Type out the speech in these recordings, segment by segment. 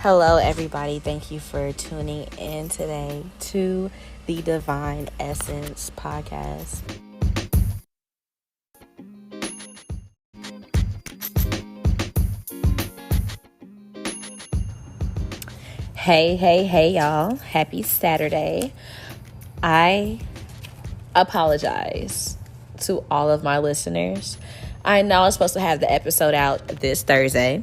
Hello, everybody. Thank you for tuning in today to the Divine Essence podcast. Hey, y'all. Happy Saturday. I apologize to all of my listeners. I know I was supposed to have the episode out this Thursday,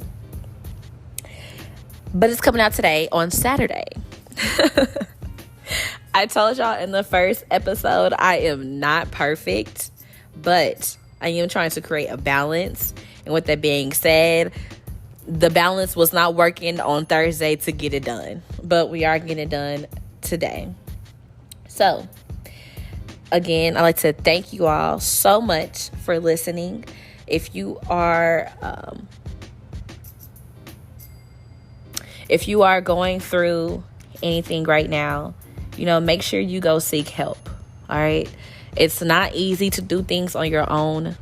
but it's coming out today on Saturday. I told y'all in the first episode, I am not perfect, but I am trying to create a balance. And with that being said, the balance was not working on Thursday to get it done, but we are getting it done today. So, again, I'd like to thank you all so much for listening. If you are going through anything right now, make sure you go seek help. All right. It's not easy to do things on your own.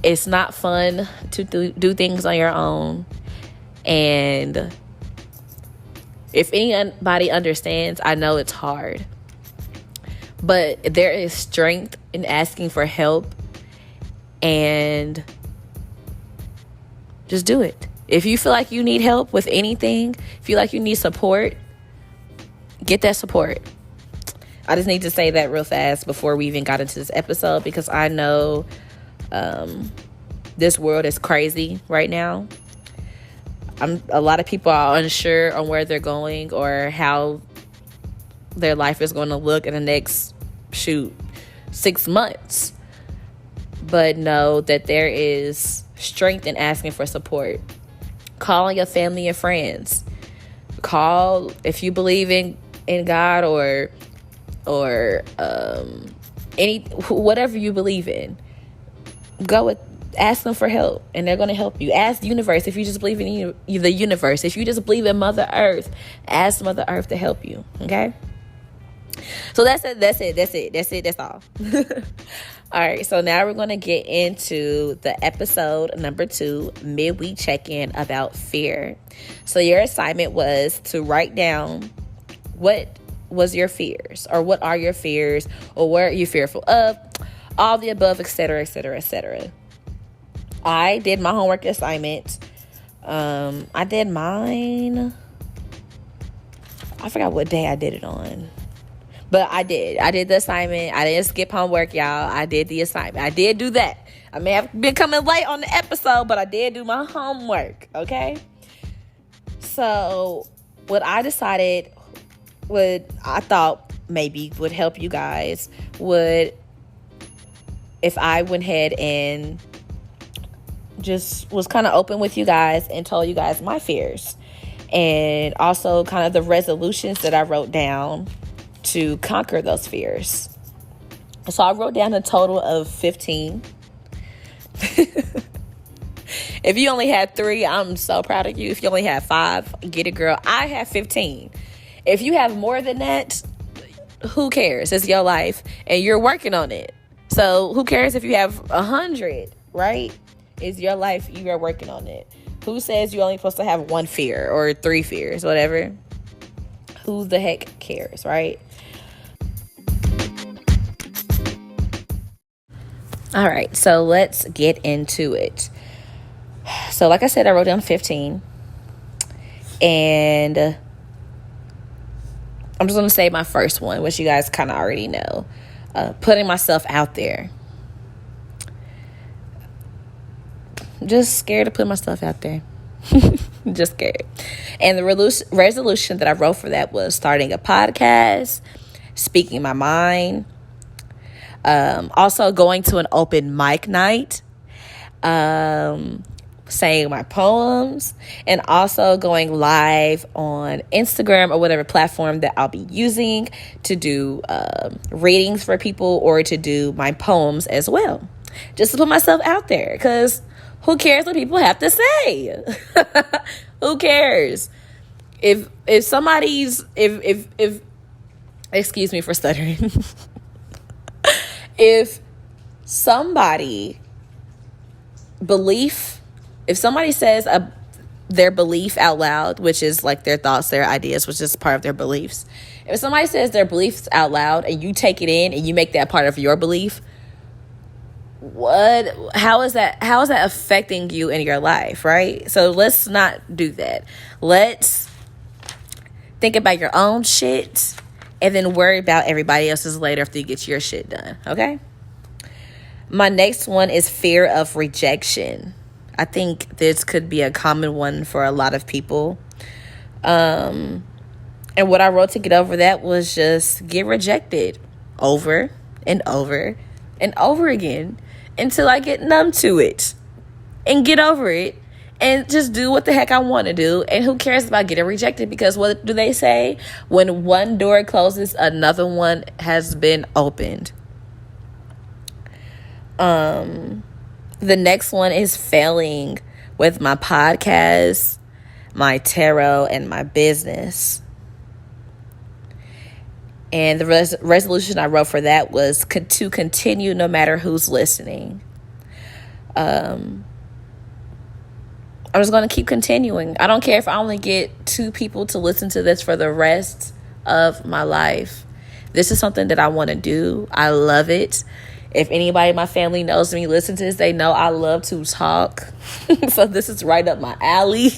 It's not fun to do things on your own. And if anybody understands, I know it's hard. But there is strength in asking for help, and just do it. If you feel like you need help with anything, feel like you need support, get that support. I just need to say that real fast before we even got into this episode, because I know this world is crazy right now. A lot of people are unsure on where they're going or how their life is going to look in the next 6 months. But know that there is strength in asking for support. Calling your family and friends. Call if you believe in God or whatever you believe in. Ask them for help, and they're going to help you. Ask the universe if you just believe in the universe. If you just believe in Mother Earth, ask Mother Earth to help you. Okay. So that's all. All right, so now we're going to get into the episode number 2, midweek check-in about fear. So your assignment was to write down what was your fears, or what are your fears, or what are you fearful of, all the above, etc., etc., etc. I did my homework assignment. I did mine. I forgot what day I did it on. But I did the assignment. I didn't skip homework, y'all. I did the assignment. I did do that. I may have been coming late on the episode, but I did do my homework, okay? So what I decided I thought maybe would help you guys if I went ahead and just was kind of open with you guys and told you guys my fears. And also kind of the resolutions that I wrote down to conquer those fears. So I wrote down a total of 15. If you only had 3, I'm so proud of you. If you only had 5, get it, girl. I have 15. If you have more than that, who cares? It's your life and you're working on it. So who cares if you have 100, right? It's your life. You are working on it. Who says you're only supposed to have 1 fear or 3 fears, whatever? Who the heck cares, right? All right, so let's get into it. So like I said, I wrote down 15. And I'm just going to say my first one, which you guys kind of already know. Putting myself out there. Just scared to put myself out there. Just scared. And the resolution that I wrote for that was starting a podcast, speaking my mind, also going to an open mic night, saying my poems, and also going live on Instagram or whatever platform that I'll be using to do readings for people or to do my poems as well. Just to put myself out there, because who cares what people have to say? Who cares? If somebody's if excuse me for stuttering. If somebody says their belief out loud, which is like their thoughts, their ideas, which is part of their beliefs. If somebody says their beliefs out loud and you take it in and you make that part of your belief, how is that affecting you in your life, right? So let's not do that. Let's think about your own shit and then worry about everybody else's later after you get your shit done, okay? My next one is fear of rejection. I think this could be a common one for a lot of people. And what I wrote to get over that was just get rejected over and over and over again until I get numb to it and get over it and just do what the heck I want to do. And who cares about getting rejected? Because what do they say? When one door closes, another one has been opened. The next one is failing with my podcast, my tarot, and my business. And the resolution I wrote for that was to continue no matter who's listening. I'm just going to keep continuing. I don't care if I only get 2 people to listen to this for the rest of my life. This is something that I want to do. I love it. If anybody in my family knows me, listen to this, they know I love to talk. So this is right up my alley.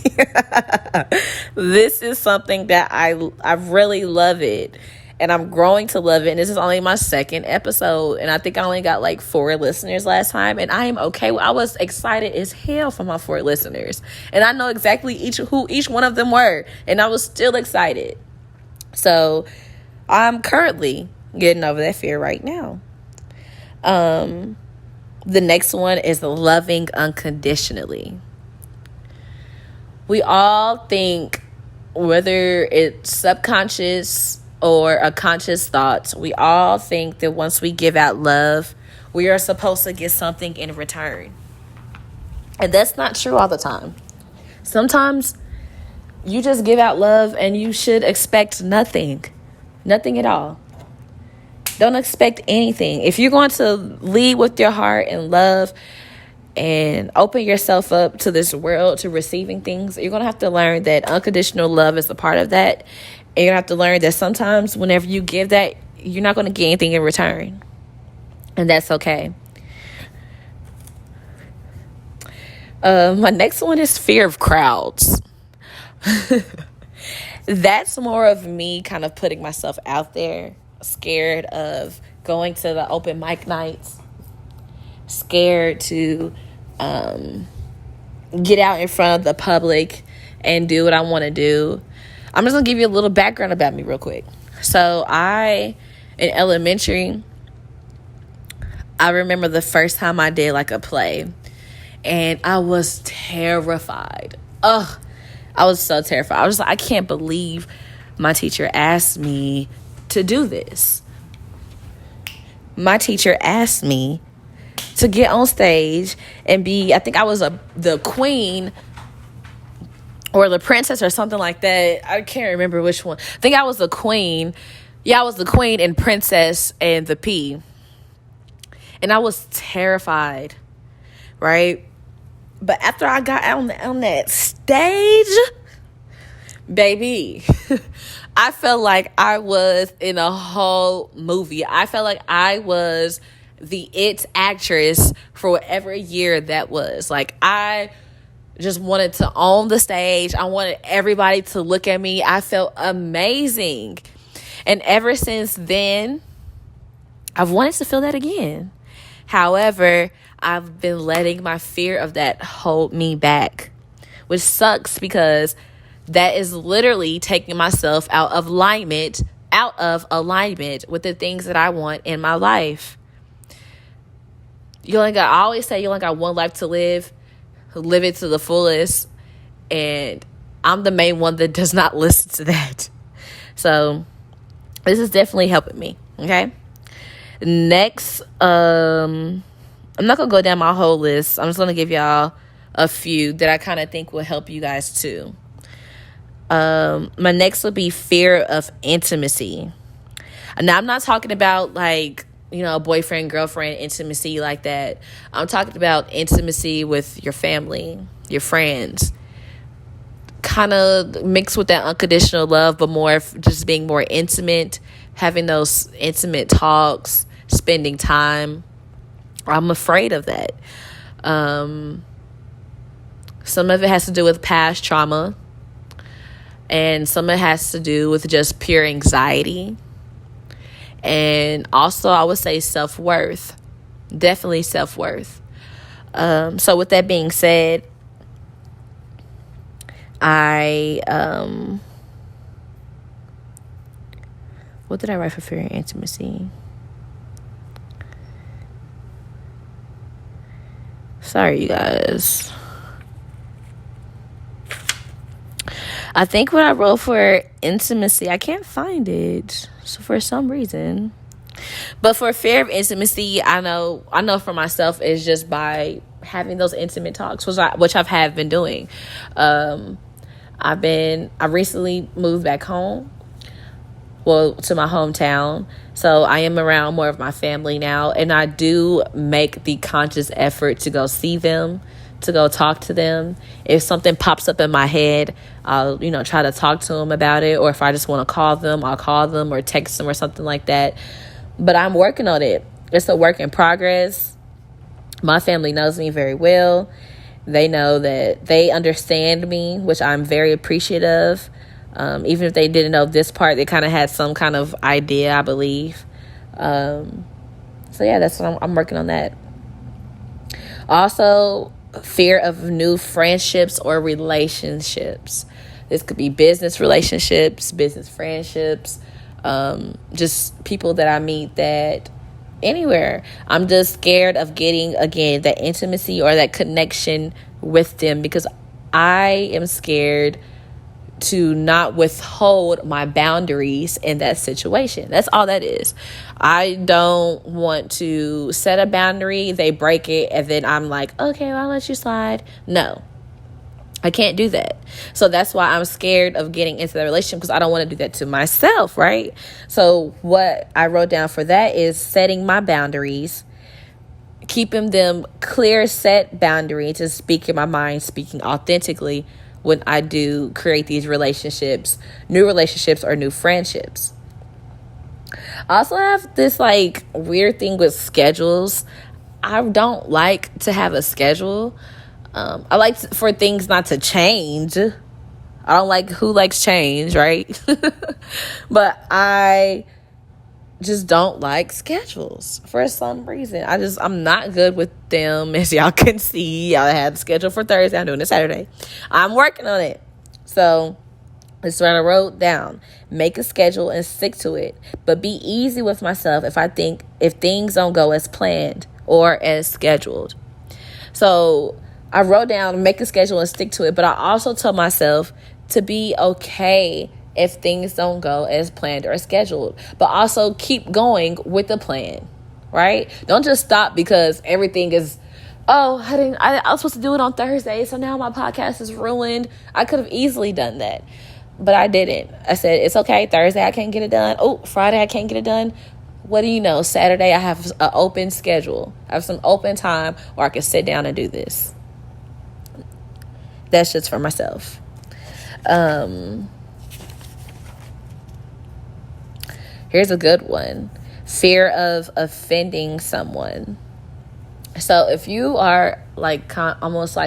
This is something that I really love it. And I'm growing to love it. And this is only my 2nd episode. And I think I only got like 4 listeners last time. And I am okay. I was excited as hell for my 4 listeners. And I know exactly who each one of them were. And I was still excited. So I'm currently getting over that fear right now. The next one is loving unconditionally. We all think, whether it's subconscious or a conscious thought, we all think that once we give out love, we are supposed to get something in return. And that's not true all the time. Sometimes you just give out love and you should expect nothing at all. Don't expect anything. If you're going to lead with your heart and love and open yourself up to this world, to receiving things, you're going to have to learn that unconditional love is a part of that. And you're going to have to learn that sometimes whenever you give that, you're not going to get anything in return. And that's okay. My next one is fear of crowds. That's more of me kind of putting myself out there. Scared of going to the open mic nights. Scared to get out in front of the public and do what I want to do. I'm just going to give you a little background about me real quick. So in elementary, I remember the first time I did like a play. And I was terrified. I was so terrified. I was like, I can't believe my teacher asked me to do this. My teacher asked me to get on stage and be, I think I was the queen or the princess or something like that. I can't remember which one. I think I was the queen. Yeah, I was the queen and princess and the P. And I was terrified, right? But after I got on that stage, baby, I felt like I was in a whole movie. I felt like I was the it actress for whatever year that was. Like, I just wanted to own the stage. I wanted everybody to look at me. I felt amazing. And ever since then, I've wanted to feel that again. However, I've been letting my fear of that hold me back, which sucks because that is literally taking myself out of alignment with the things that I want in my life. I always say you only got one life to live it to the fullest. And I'm the main one that does not listen to that. So this is definitely helping me. Okay. Next, I'm not going to go down my whole list. I'm just going to give y'all a few that I kind of think will help you guys too. My next would be fear of intimacy. Now, I'm not talking about like, boyfriend, girlfriend intimacy like that. I'm talking about intimacy with your family, your friends, kind of mixed with that unconditional love, but more just being more intimate, having those intimate talks, spending time. I'm afraid of that. Some of it has to do with past trauma, and some of it has to do with just pure anxiety. And also, I would say self-worth. Definitely self-worth. So with that being said, what did I write for fear and intimacy? Sorry, you guys. I think what I wrote for intimacy, I can't find it. So for some reason. But for fear of intimacy, I know for myself is just by having those intimate talks, which I have been doing. I recently moved back home, to my hometown. So I am around more of my family now, and I do make the conscious effort to go see them, to go talk to them. If something pops up in my head, I'll, try to talk to them about it. Or if I just want to call them, I'll call them or text them or something like that. But I'm working on it. It's a work in progress. My family knows me very well. They know that they understand me, which I'm very appreciative. Even if they didn't know this part, they kind of had some kind of idea, I believe. So yeah, that's what I'm working on that. Also, fear of new friendships or relationships. This could be business relationships, business friendships, just people that I meet that anywhere. I'm just scared of getting, again, that intimacy or that connection with them, because I am scared to not withhold my boundaries in that situation. That's all that is. I don't want to set a boundary, they break it, and then I'm like, okay, well, I'll let you slide. No, I can't do that. So that's why I'm scared of getting into the relationship, because I don't want to do that to myself, right? So what I wrote down for that is setting my boundaries, keeping them clear, set boundaries, to speak in my mind, speaking authentically when I do create these relationships, new relationships or new friendships. I also have this weird thing with schedules. I don't like to have a schedule. I like for things not to change. I don't like, who likes change, right? But I just don't like schedules for some reason. I'm not good with them. As y'all can see, I had the schedule for Thursday. I'm doing it Saturday. I'm working on it. So this is what I wrote down. Make a schedule and stick to it. But be easy with myself if things don't go as planned or as scheduled. So I wrote down, make a schedule and stick to it. But I also told myself to be okay if things don't go as planned or scheduled, but also keep going with the plan, right? Don't just stop because everything is, I was supposed to do it on Thursday, so now my podcast is ruined. I could have easily done that, but I didn't. I said, it's okay. Thursday, I can't get it done. Oh, Friday, I can't get it done. What do you know? Saturday, I have an open schedule. I have some open time where I can sit down and do this. That's just for myself. Here's a good one. Fear of offending someone. So if you are almost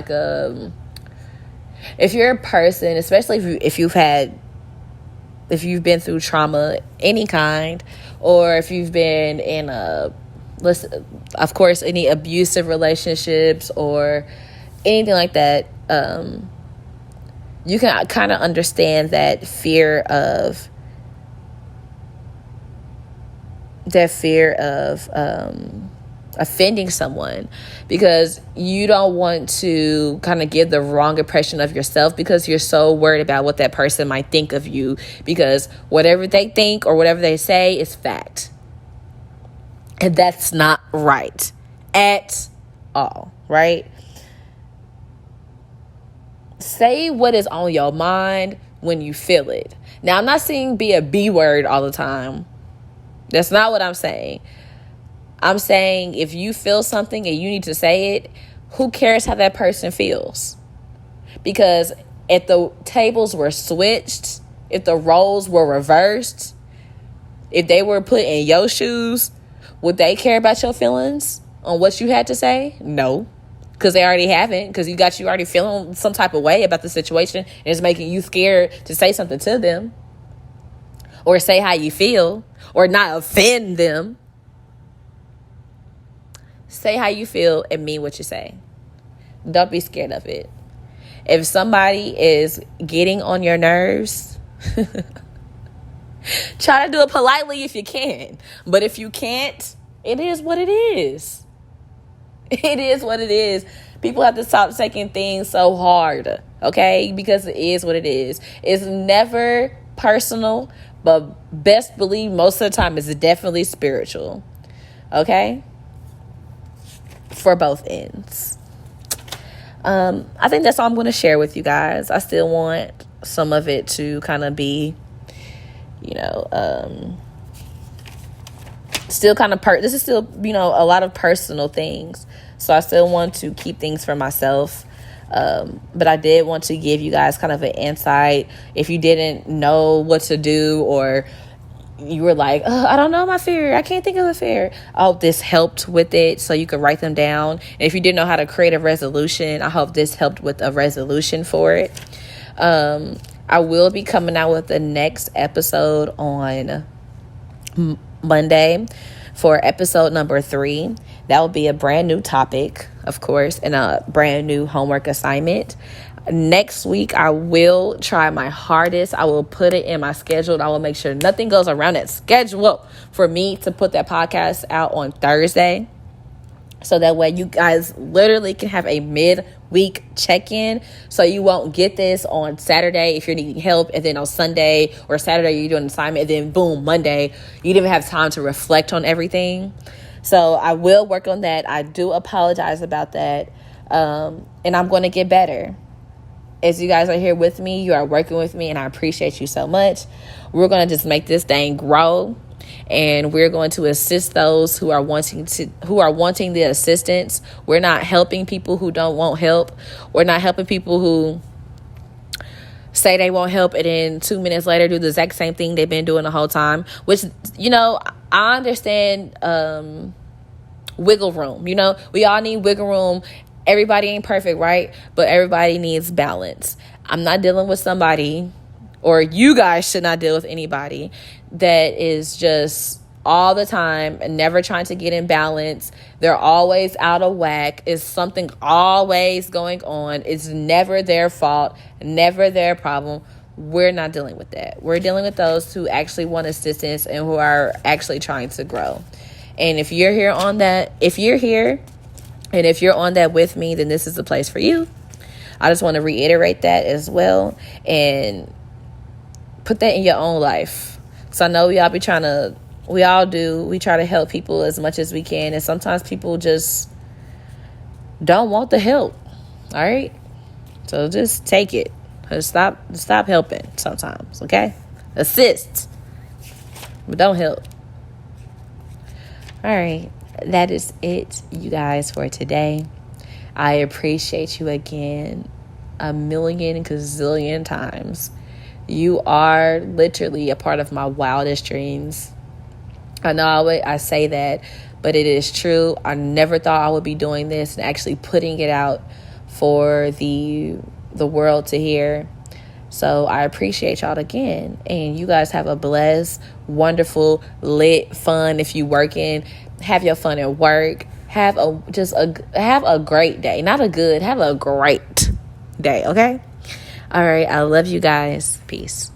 if you're a person, especially if you've been through trauma, any kind, or if you've been in of course, any abusive relationships or anything like that, you can kind of understand that fear of offending someone, because you don't want to kind of give the wrong impression of yourself, because you're so worried about what that person might think of you, because whatever they think or whatever they say is fact, and that's not right at all, right? Say what is on your mind when you feel it. Now, I'm not saying be a B word all the time. That's not what I'm saying. I'm saying if you feel something and you need to say it, who cares how that person feels? Because if the tables were switched, if the roles were reversed, if they were put in your shoes, would they care about your feelings on what you had to say? No, because they already haven't, because you already feeling some type of way about the situation, and it's making you scared to say something to them or say how you feel or not offend them. Say how you feel and mean what you say. Don't be scared of it. If somebody is getting on your nerves, try to do it politely if you can. But if you can't, it is what it is. It is what it is. People have to stop taking things so hard, okay? Because it is what it is. It's never personal, but best believe most of the time it's definitely spiritual, okay? For both ends. I think that's all I'm going to share with you guys. I still want some of it to kind of be, still kind of this is still, a lot of personal things. So I still want to keep things for myself. But I did want to give you guys kind of an insight. If you didn't know what to do, or you were like, I don't know my fear, I can't think of a fear. I hope this helped with it so you could write them down. And if you didn't know how to create a resolution, I hope this helped with a resolution for it. I will be coming out with the next episode on Monday for episode number 3. That will be a brand new topic, of course, and a brand new homework assignment. Next week, I will try my hardest. I will put it in my schedule. I will make sure nothing goes around that schedule for me to put that podcast out on Thursday. So that way you guys literally can have a mid-week check-in. So you won't get this on Saturday if you're needing help, and then on Sunday or Saturday you're doing an assignment, and then boom, Monday, you didn't even have time to reflect on everything. So I will work on that. I do apologize about that. And I'm going to get better. As you guys are here with me, you are working with me, and I appreciate you so much. We're going to just make this thing grow, and we're going to assist those who are wanting the assistance. We're not helping people who don't want help. We're not helping people who say they won't help and then 2 minutes later do the exact same thing they've been doing the whole time, which, I understand wiggle room. We all need wiggle room. Everybody ain't perfect, right? But everybody needs balance. I'm not dealing with somebody, or you guys should not deal with anybody that is just all the time and never trying to get in balance. They're always out of whack. Is something always going on. It's never their fault, never their problem. We're not dealing with that. We're dealing with those who actually want assistance and who are actually trying to grow. And if you're here on that, and if you're on that with me, then this is the place for you. I just want to reiterate that as well and put that in your own life. So I know we all do. We try to help people as much as we can. And sometimes people just don't want the help. All right. So just take it. Just stop helping sometimes. Okay. Assist, but don't help. All right. That is it, you guys, for today. I appreciate you again a million gazillion times. You are literally a part of my wildest dreams. I know I say that, but it is true. I never thought I would be doing this and actually putting it out for the world to hear. So I appreciate y'all again. And you guys have a blessed, wonderful, lit, fun. If you working, have your fun at work. Have a great day. Not a good, have a great day, okay? All right, I love you guys. Peace.